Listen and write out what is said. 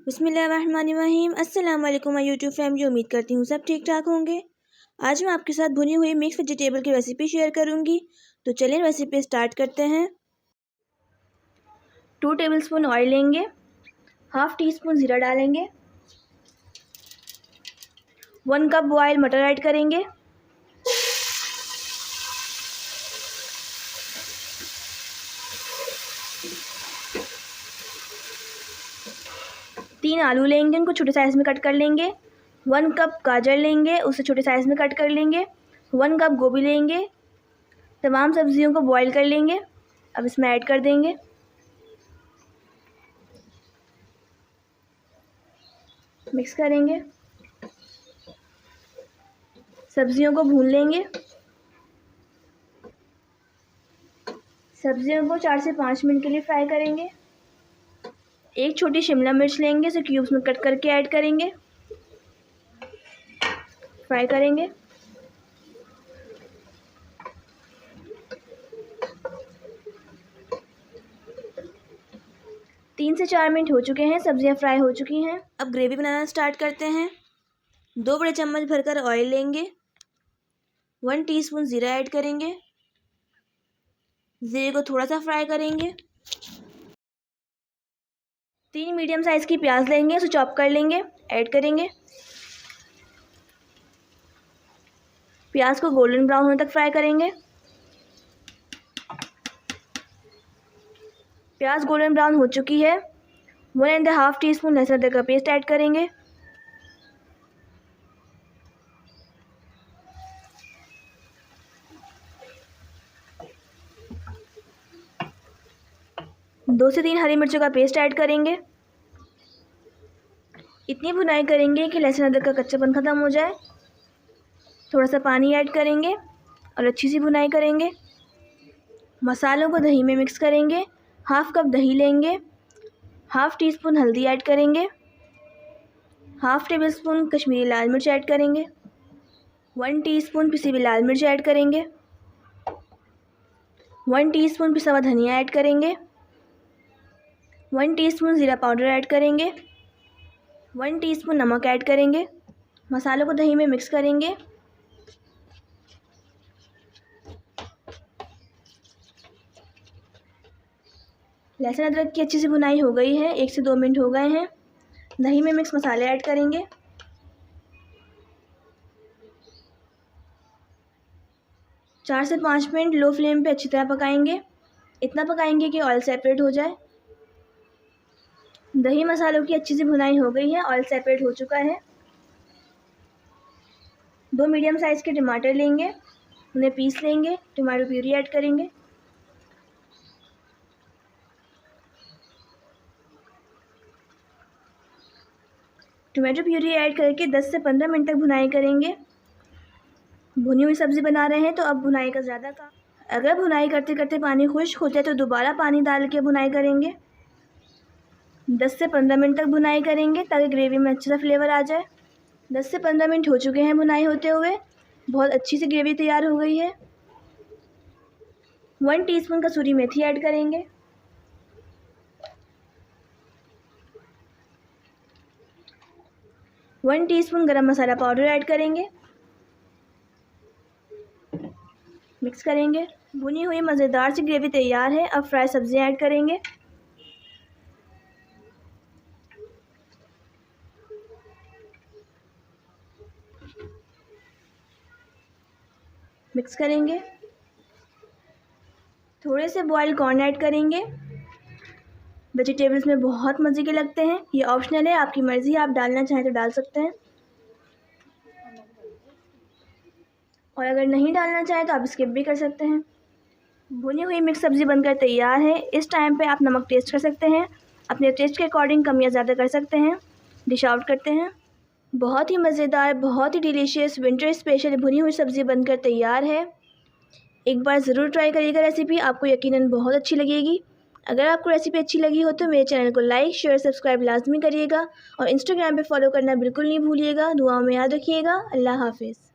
बिस्मिल्लाहिर्रहमानिर्रहीम। अस्सलाम वालेकुम यूट्यूब फैमिली, उम्मीद करती हूँ सब ठीक ठाक होंगे। आज मैं आपके साथ भुनी हुई मिक्स वेजिटेबल की रेसिपी शेयर करूँगी। तो चलिए रेसिपी स्टार्ट करते हैं। 2 टेबलस्पून ऑयल लेंगे, हाफ़ टी स्पून ज़ीरा डालेंगे, 1 कप बॉयल मटर ऐड करेंगे, तीन आलू लेंगे, उनको छोटे साइज़ में कट कर लेंगे, 1 कप गाजर लेंगे, उसे छोटे साइज़ में कट कर लेंगे, 1 कप गोभी लेंगे। तमाम सब्जियों को बॉईल कर लेंगे। अब इसमें ऐड कर देंगे। मिक्स करेंगे, सब्जियों को भून लेंगे। सब्जियों को 4 से 5 मिनट के लिए फ्राई करेंगे। एक छोटी शिमला मिर्च लेंगे, इसे क्यूब्स में कट करके ऐड करेंगे, फ्राई करेंगे। तीन से 4 मिनट हो चुके हैं, सब्जियां फ्राई हो चुकी हैं। अब ग्रेवी बनाना स्टार्ट करते हैं। 2 बड़े चम्मच भरकर ऑयल लेंगे, 1 टीस्पून ज़ीरा ऐड करेंगे, ज़ीरे को थोड़ा सा फ्राई करेंगे। 3 मीडियम साइज़ की प्याज लेंगे, उसे चॉप कर लेंगे, ऐड करेंगे। प्याज को गोल्डन ब्राउन होने तक फ्राई करेंगे। प्याज गोल्डन ब्राउन हो चुकी है। 1.5 टीस्पून लहसुन अदरक का पेस्ट ऐड करेंगे। दो से 3 हरी मिर्चों का पेस्ट ऐड करेंगे। इतनी भुनाई करेंगे कि लहसुन अदरक का कच्चापन ख़त्म हो जाए। थोड़ा सा पानी ऐड करेंगे और अच्छी सी भुनाई करेंगे। मसालों को दही में मिक्स करेंगे। हाफ़ कप दही लेंगे, हाफ़ टी स्पून हल्दी ऐड करेंगे, हाफ़ टेबल स्पून कश्मीरी लाल मिर्च ऐड करेंगे, 1 टीस्पून पिसी हुई लाल मिर्च ऐड करेंगे, 1 टीस्पून पिसा हुआ धनिया ऐड करेंगे, 1 टीस्पून ज़ीरा पाउडर ऐड करेंगे, 1 टीस्पून नमक ऐड करेंगे। मसालों को दही में मिक्स करेंगे। लहसुन अदरक की अच्छी सी भुनाई हो गई है, 1 से 2 मिनट हो गए हैं। दही में मिक्स मसाले ऐड करेंगे। चार से 5 मिनट लो फ्लेम पे अच्छी तरह पकाएंगे। इतना पकाएंगे कि ऑयल सेपरेट हो जाए। दही मसालों की अच्छी सी भुनाई हो गई है, ऑयल सेपरेट हो चुका है। 2 मीडियम साइज़ के टमाटर लेंगे, उन्हें पीस लेंगे, टमाटो प्यूरी ऐड करेंगे। टमाटो प्यूरी ऐड करके 10 से 15 मिनट तक भुनाई करेंगे। भुनी हुई सब्ज़ी बना रहे हैं तो अब भुनाई का ज़्यादा काम। अगर भुनाई करते करते पानी खुश्क हो जाए तो दोबारा पानी डाल के भुनाई करेंगे। 10 से 15 मिनट तक भुनाई करेंगे ताकि ग्रेवी में अच्छा सा फ्लेवर आ जाए। 10 से 15 मिनट हो चुके हैं भुनाई होते हुए। बहुत अच्छी सी ग्रेवी तैयार हो गई है। 1 टीस्पून कसूरी मेथी ऐड करेंगे। वन टीस्पून गरम मसाला पाउडर ऐड करेंगे। मिक्स करेंगे। भुनी हुई मज़ेदार सी ग्रेवी तैयार है। अब फ्राई सब्जियां ऐड करेंगे। मिक्स करेंगे। थोड़े से बॉइल्ड कॉर्न ऐड करेंगे। वेजिटेबल्स में बहुत मज़े के लगते हैं। ये ऑप्शनल है, आपकी मर्ज़ी, आप डालना चाहें तो डाल सकते हैं और अगर नहीं डालना चाहें तो आप स्किप भी कर सकते हैं। भुनी हुई मिक्स सब्ज़ी बनकर तैयार है। इस टाइम पे आप नमक टेस्ट कर सकते हैं। अपने टेस्ट के अकॉर्डिंग कम या ज़्यादा कर सकते हैं। डिश आउट करते हैं। बहुत ही मज़ेदार, बहुत ही डिलीशियस विंटर स्पेशल भुनी हुई सब्ज़ी बनकर तैयार है। एक बार ज़रूर ट्राई करिएगा रेसिपी, आपको यकीनन बहुत अच्छी लगेगी। अगर आपको रेसिपी अच्छी लगी हो तो मेरे चैनल को लाइक शेयर सब्सक्राइब लाजमी करिएगा और इंस्टाग्राम पे फॉलो करना बिल्कुल नहीं भूलिएगा। दुआओं में याद रखिएगा। अल्लाह हाफिज़।